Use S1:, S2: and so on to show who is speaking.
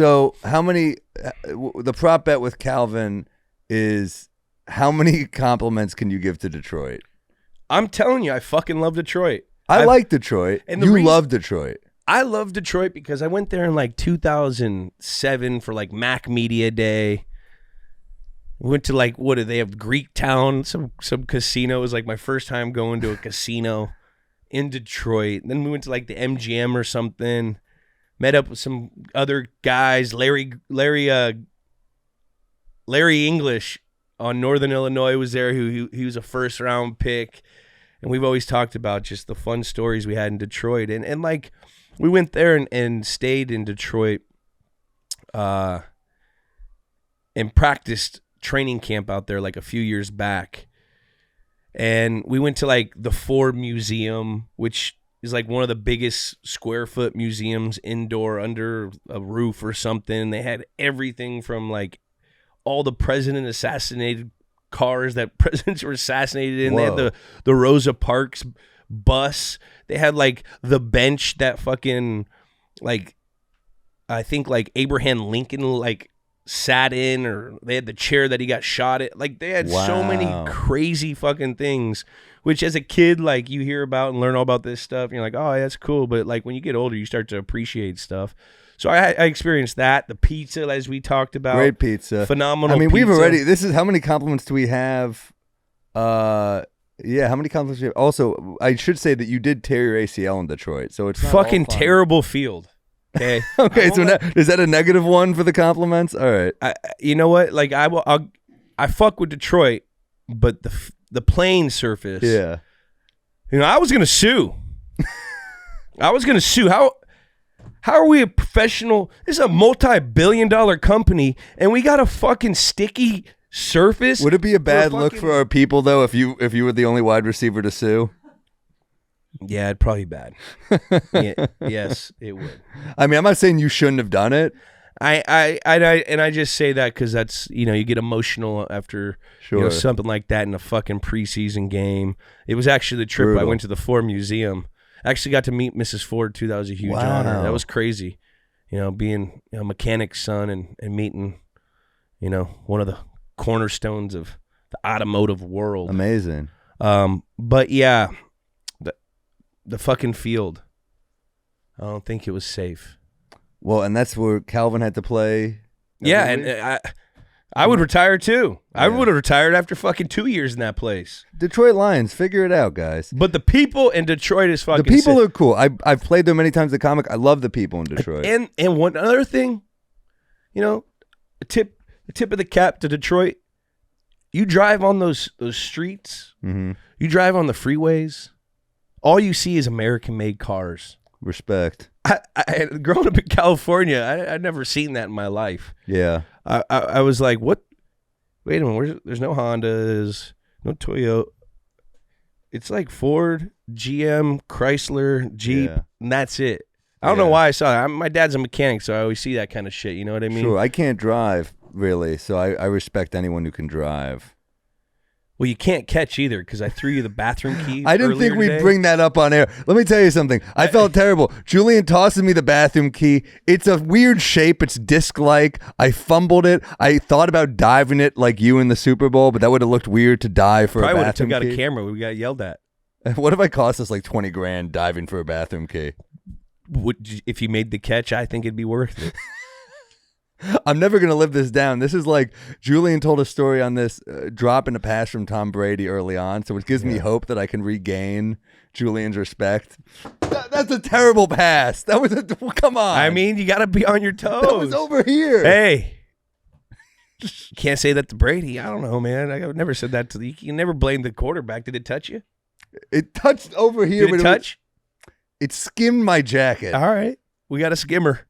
S1: So how many? The prop bet with Calvin is how many compliments can you give to Detroit?
S2: I'm telling you, I fucking love Detroit.
S1: I like Detroit. And you love Detroit.
S2: I love Detroit because I went there in like 2007 for like Mac Media Day. We went to like, what do they have? Greek Town, some casino. It was like my first time going to a casino in Detroit. And then we went to like the MGM or something. Met up with some other guys. Larry English on Northern Illinois was there. He was a first round pick. And we've always talked about just the fun stories we had in Detroit. And like, we went there and stayed in Detroit and practiced training camp out there like a few years back. And we went to like the Ford Museum, which is like one of the biggest square foot museums indoor under a roof or something. They had everything from like all the president assassinated cars that presidents were assassinated in.
S1: Whoa.
S2: They had the Rosa Parks bus. They had like the bench that fucking like I think like Abraham Lincoln like sat in, or they had the chair that he got shot at. Like they had so many crazy fucking things, which as a kid like you hear about and learn all about this stuff and you're like, oh, that's cool. But like when you get older you start to appreciate stuff. So I experienced that. The pizza, as we talked about.
S1: Great pizza.
S2: Phenomenal
S1: I mean,
S2: pizza.
S1: we've already, this is, how many compliments do we have? Yeah, how many compliments do we have? Also, I should say that you did tear your ACL in Detroit, so it's not
S2: fucking
S1: all fun.
S2: terrible field. Okay.
S1: Okay, so is that a negative one for the compliments? All right.
S2: You know what? Like I fuck with Detroit, but the playing surface.
S1: Yeah.
S2: You know, I was gonna sue. How are we a professional? This is a multi-billion-dollar company, and we got a fucking sticky surface.
S1: Would it be a bad look for our people though if you were the only wide receiver to sue?
S2: Yeah, it'd probably be bad. Yes, it would.
S1: I mean, I'm not saying you shouldn't have done it.
S2: I just say that because that's, you know, you get emotional after something like that in a fucking preseason game. It was actually the trip
S1: Brutal.
S2: I went to the Ford Museum. I actually got to meet Mrs. Ford too. That was a huge honor. That was crazy. You know, being a mechanic's son and meeting, you know, one of the cornerstones of the automotive world.
S1: Amazing.
S2: But yeah, the fucking field. I don't think it was safe.
S1: Well, and that's where Calvin had to play.
S2: Yeah, and I would retire too. Yeah. I would have retired after fucking 2 years in that place.
S1: Detroit Lions, figure it out, guys.
S2: But the people in Detroit is fucking
S1: The people
S2: sick.
S1: are cool. I've played there many times. The comic. I love the people in Detroit.
S2: And one other thing, you know, a tip of the cap to Detroit. You drive on those streets.
S1: Mm-hmm.
S2: You drive on the freeways. All you see is American-made cars.
S1: Respect.
S2: I growing up in California, I'd never seen that in my life.
S1: Yeah.
S2: I was like, what? Wait a minute. There's no Hondas, no Toyota. It's like Ford, GM, Chrysler, Jeep, and that's it. I don't know why I saw that. My dad's a mechanic, so I always see that kind of shit. You know what I mean?
S1: Sure. I can't drive, really, so I respect anyone who can drive.
S2: Well, you can't catch either because I threw you the bathroom key.
S1: I didn't think we'd bring that up on air. Let me tell you something. I felt terrible. Julian tosses me the bathroom key. It's a weird shape. It's disc-like. I fumbled it. I thought about diving it like you in the Super Bowl, but that would have looked weird to dive for a bathroom key.
S2: Probably would have took out a camera. We got yelled at.
S1: What if I cost us like 20 grand diving for a bathroom key?
S2: If you made the catch, I think it'd be worth it.
S1: I'm never going to live this down. This is like Julian told a story on this dropping a pass from Tom Brady early on, so it gives me hope that I can regain Julian's respect. That's a terrible pass. That was come on.
S2: I mean, you got to be on your toes.
S1: That was over here.
S2: Hey. Can't say that to Brady. I don't know, man. I never said that to you. You can never blame the quarterback. Did it touch you?
S1: It touched over here.
S2: Did it touch?
S1: It skimmed my jacket.
S2: All right. We got a skimmer.